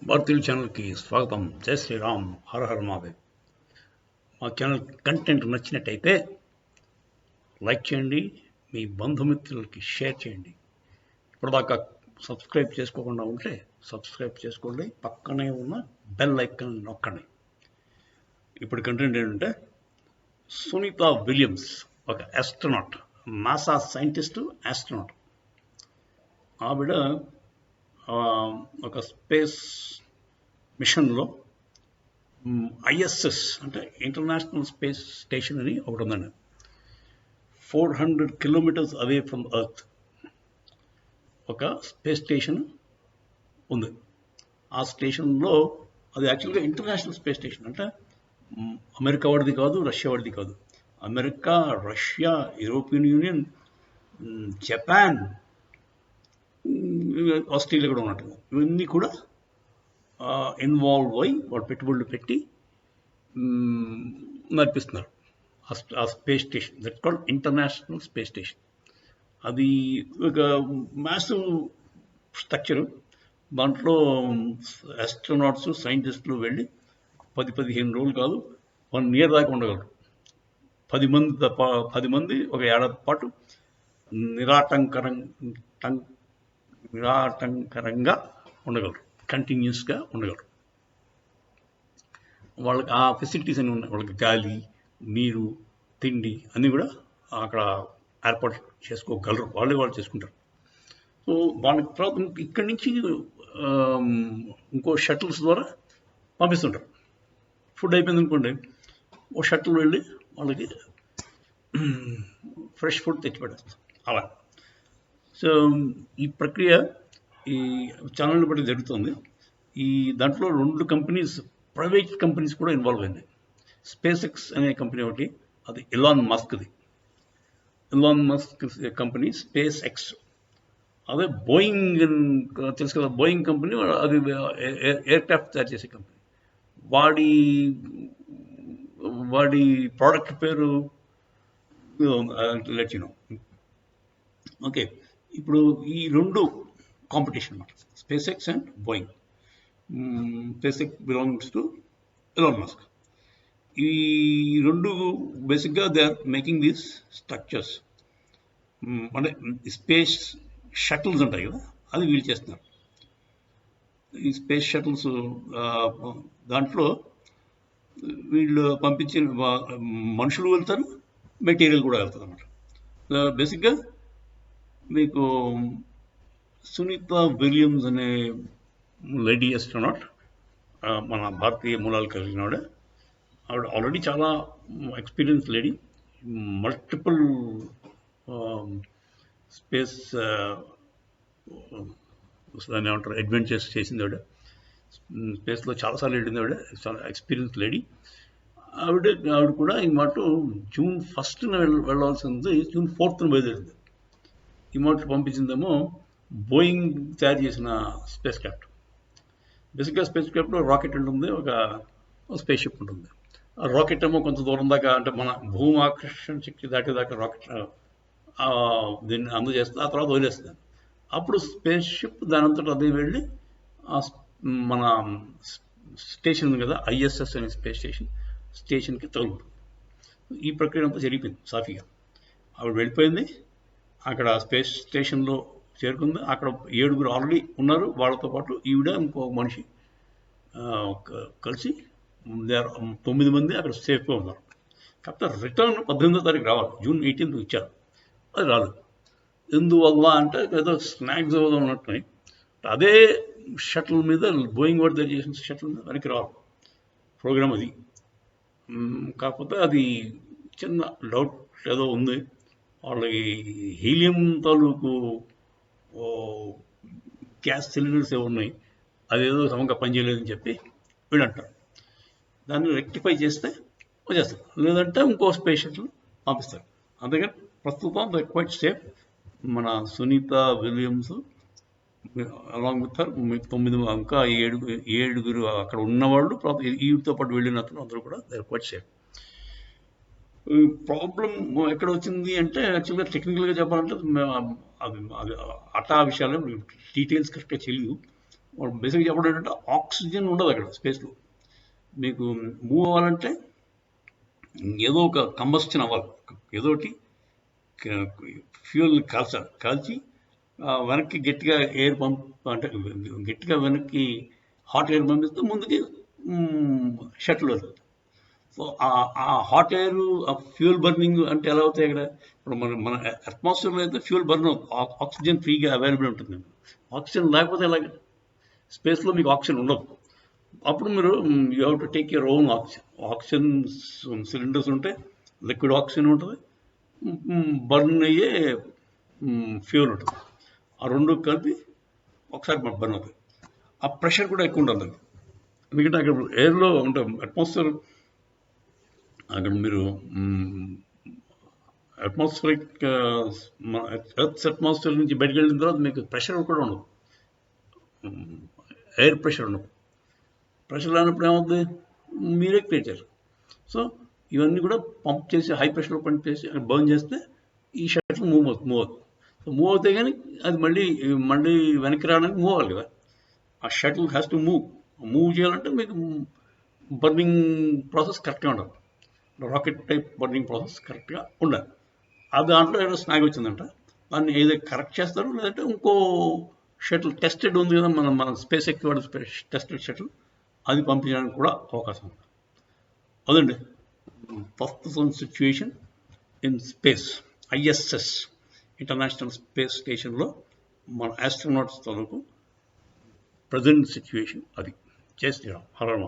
భారతీయుల ఛానల్కి స్వాగతం. జై శ్రీరామ్, హర హర మహాదేవ్. మా ఛానల్ కంటెంట్ నచ్చినట్టయితే లైక్ చేయండి, మీ బంధుమిత్రులకి షేర్ చేయండి. ఇప్పటిదాకా సబ్స్క్రైబ్ చేసుకోకుండా ఉంటే సబ్స్క్రైబ్ చేసుకోండి, పక్కనే ఉన్న బెల్ ఐకాన్ నొక్కండి. ఇప్పుడు కంటెంట్ ఏంటంటే, సునీత విలియమ్స్ ఒక ఆస్ట్రోనాట్, నాసా సైంటిస్టు, ఆస్ట్రోనాట్. ఆవిడ ఒక స్పేస్ మిషన్లో ఐఎస్ఎస్ అంటే ఇంటర్నేషనల్ స్పేస్ స్టేషన్ అని ఒకటి ఉందండి. 400 కిలోమీటర్స్ అవే ఫ్రమ్ ఎర్త్ ఒక స్పేస్ స్టేషన్ ఉంది. ఆ స్టేషన్లో అది యాక్చువల్గా ఇంటర్నేషనల్ స్పేస్ స్టేషన్, అంటే అమెరికా వాడిది కాదు, రష్యా వాడిది కాదు. America, Russia, European union, Japan, Australia కూడా ఉన్నట్టు, ఇవన్నీ కూడా ఇన్వాల్వ్ అయ్యి వాళ్ళు పెట్టుబడులు పెట్టి నడిపిస్తున్నారు ఆ space station. That called international space station. అది ఒక మ్యాసివ్ స్ట్రక్చరు. దాంట్లో ఆస్ట్రోనాట్స్, సైంటిస్టులు వెళ్ళి 10-15 రోజులు కాదు, 1 year దాకా ఉండగలరు. 10 మంది ఒక ఏడాది పాటు నిరాటంకరంగా ఉండగలరు, కంటిన్యూస్గా ఉండగలరు. వాళ్ళకి ఆ ఫెసిలిటీస్ అన్నీ ఉన్నాయి. వాళ్ళకి గాలి, నీరు, తిండి అన్నీ కూడా అక్కడ ఏర్పాటు చేసుకోగలరు, వాళ్ళు చేసుకుంటారు. సో వాళ్ళకి తర్వాత ఇక్కడి నుంచి ఇంకో షటిల్స్ ద్వారా పంపిస్తుంటారు. ఫుడ్ అయిపోయింది అనుకోండి, ఓ షటిల్ వెళ్ళి వాళ్ళకి ఫ్రెష్ ఫుడ్ తెచ్చిపెట్టేస్తారు అలా. సో ఈ ప్రక్రియ ఈ ఛానల్ని బట్టి జరుగుతుంది. ఈ దాంట్లో 2 కంపెనీస్, ప్రైవేట్ కంపెనీస్ కూడా ఇన్వాల్వ్ అయింది. స్పేస్ ఎక్స్ అనే కంపెనీ ఒకటి, అది ఎలాన్ మస్క్ది. Elon Musk company space X. అదే బోయింగ్ తెలుసు కదా, బోయింగ్ కంపెనీ, అది ఎయిర్ క్రాఫ్ట్ తయారు చేసే కంపెనీ. వాడి ప్రోడక్ట్ పేరు లెట్ యు నో. ఓకే, ఇప్పుడు ఈ 2 కాంపిటీషన్ అన్నమాట, SpaceX and Boeing. SpaceX belongs to Elon Musk. ఈ 2 బేసిక్గా they are making these structures, అంటే స్పేస్ షటిల్స్ ఉంటాయి కదా, అది వీళ్ళు చేస్తున్నారు. ఈ స్పేస్ షటిల్స్ దాంట్లో వీళ్ళు పంపించిన మనుషులు వెళ్తారు, మెటీరియల్ కూడా వెళ్తుంది అన్నమాట. బేసిక్గా మీకు సునీత విలియమ్స్ అనే లేడీ ఆస్ట్రోనాట్, మన భారతీయ మూలాలు కలిగినవాడే. ఆవిడ ఆల్రెడీ చాలా ఎక్స్పీరియన్స్ లేడీ, మల్టిపుల్ స్పేస్ దాన్ని ఏమంటారు, అడ్వెంచర్స్ చేసింది ఆవిడ. స్పేస్లో చాలాసార్లు వెళ్ళింది ఆవిడ, చాలా ఎక్స్పీరియన్స్ లేడీ. ఆవిడ కూడా ఈ మాట June 1st వెళ్ళాల్సింది, June 4th బయలుదేరింది. ఈ మాట పంపించిందేమో బోయింగ్ తయారు చేసిన స్పేస్ క్రాఫ్ట్. బేసిక్గా స్పేస్ క్రాఫ్ట్లో రాకెట్ ఉంటుంది, ఒక స్పేస్ షిప్ ఉంటుంది. ఆ రాకెట్ ఏమో కొంత దూరం దాకా, అంటే మన భూమి ఆకర్షణ శక్తి దాటేదాకా రాకెట్ దీన్ని అందజేస్తుంది, ఆ తర్వాత వదిలేస్తుంది. అప్పుడు స్పేస్ షిప్ దానంతటా అదే వెళ్ళి మన స్టేషన్ ఉంది కదా, ఐఎస్ఎస్ అనే స్పేస్ స్టేషన్కి తగులుతుంది. ఈ ప్రక్రియ అంతా జరిగిపోయింది సాఫీగా. ఆవిడ వెళ్ళిపోయింది, అక్కడ స్పేస్ స్టేషన్లో చేరుకుంది. అక్కడ 7 ఆల్రెడీ ఉన్నారు, వాళ్ళతో పాటు ఈవిడ ఇంకో మనిషి కలిసి 9 మంది అక్కడ సేఫ్గా ఉన్నారు. కాకపోతే రిటర్న్ 18వ తారీఖు రావాలి, June 18th ఇచ్చారు, అది రాలేదు. ఎందువల్ల అంటే ఏదో స్నాక్స్ ఏదో ఉన్నట్టున్నాయి. అదే షటిల్ మీద, బోయింగ్ వాడు తయారు చేసిన షటిల్ మీద వెనక్కి రావాలి ప్రోగ్రామ్ అది. కాకపోతే అది చిన్న డౌట్ ఏదో ఉంది, వాళ్ళకి హీలియం తాలూకు గ్యాస్ సిలిండర్స్ ఏమి ఉన్నాయి, అదేదో సమంగా పనిచేయలేదని చెప్పి వీళ్ళు అంటారు. దాన్ని రెక్టిఫై చేస్తే వచ్చేస్తారు, లేదంటే ఇంకో స్పేస్ షటిల్ పంపిస్తారు. అందుకని ప్రస్తుతం ద క్వైట్ సేఫ్. మన Sunita Williams along with her 9, ఇంకా 7 అక్కడ ఉన్నవాళ్ళు, ఈవిడతో పాటు వెళ్ళిన అతను, అందరూ కూడా they are quite safe. Problem ఎక్కడ వచ్చింది అంటే, యాక్చువల్గా టెక్నికల్గా చెప్పాలంటే అది అటా విషయాలు డీటెయిల్స్ కరెక్ట్గా తెలియదు. బేసిక్గా చెప్పడం ఏంటంటే ఆక్సిజన్ ఉండదు అక్కడ స్పేస్లో. మీకు మూవ్ అవ్వాలంటే ఏదో ఒక కంబస్షన్ అవ్వాలి, ఏదో ఒకటి ఫ్యూయల్ కాల్చి వెనక్కి గట్టిగా ఎయిర్ పంప్ అంటే గట్టిగా వెనక్కి హాట్ ఎయిర్ పంపిస్తే ముందుకి షటిల్ వెళ్తుంది. సో ఆ హాట్ ఎయిర్, ఆ ఫ్యూయల్ బర్నింగ్ అంటే ఎలా అవుతాయి అక్కడ? ఇప్పుడు మన అట్మాస్ఫియర్లో అయితే ఫ్యూయల్ బర్న్ అవుతుంది, ఆక్సిజన్ ఫ్రీగా అవైలబుల్ ఉంటుంది. ఆక్సిజన్ లేకపోతే ఎలాగ? స్పేస్లో మీకు ఆక్సిజన్ ఉండదు. అప్పుడు మీరు you have to take your own oxygen. Oxygen cylinders ఉంటాయి, లిక్విడ్ ఆక్సిజన్ ఉంటుంది, బర్న్ అయ్యే ఫ్యూయల్ ఉంటుంది. ఆ రెండు కలిపి ఒకసారి బర్న్ అవుతాయి. ఆ ప్రెషర్ కూడా ఎక్కువ ఉంటుంది. ఎందుకంటే అక్కడ ఎయిర్లో అంటే అట్మాస్ఫియర్, అక్కడ మీరు అట్మాస్ఫియరిక్ ఎర్త్ అట్మాస్ఫియర్ నుంచి బయటకు వెళ్ళిన తర్వాత మీకు ప్రెషర్ కూడా ఉండదు, ఎయిర్ ప్రెషర్ ఉండదు. ప్రెషర్ లేనప్పుడు ఏమవుతుంది? మీరే క్రియేట్ చేయాలి. సో ఇవన్నీ కూడా పంప్ చేసి, హై ప్రెషర్లో పంప్ చేసి బర్న్ చేస్తే ఈ షటిల్ మూవ్ అవుతుంది. సో మూవ్ అవుతాయి, కానీ అది మళ్ళీ వెనక్కి రావడానికి మూవ్ అవ్వాలి కదా. ఆ షటిల్ హ్యాస్ టు మూవ్ చేయాలంటే మీకు బర్నింగ్ ప్రాసెస్ కరెక్ట్గా ఉండాలి, రాకెట్ టైప్ బర్నింగ్ ప్రాసెస్ కరెక్ట్గా ఉండాలి. ఆ దాంట్లో ఏదో స్నాగ్ వచ్చిందంట, దాన్ని ఏదో కరెక్ట్ చేస్తారు, లేదంటే ఇంకో షటిల్ టెస్టెడ్ ఉంది కదా, మన స్పేస్ ఎక్కి టెస్టెడ్ షటిల్, అది పంపించడానికి కూడా అవకాశం ఉంది. అదండి ప్రస్తుతం situation in space. ISS international space స్టేషన్లో మన ఆస్ట్రోనాట్స్ తాలూకు ప్రజెంట్ సిచ్యువేషన్ అది. జై శ్రీరామ్, హర రామ.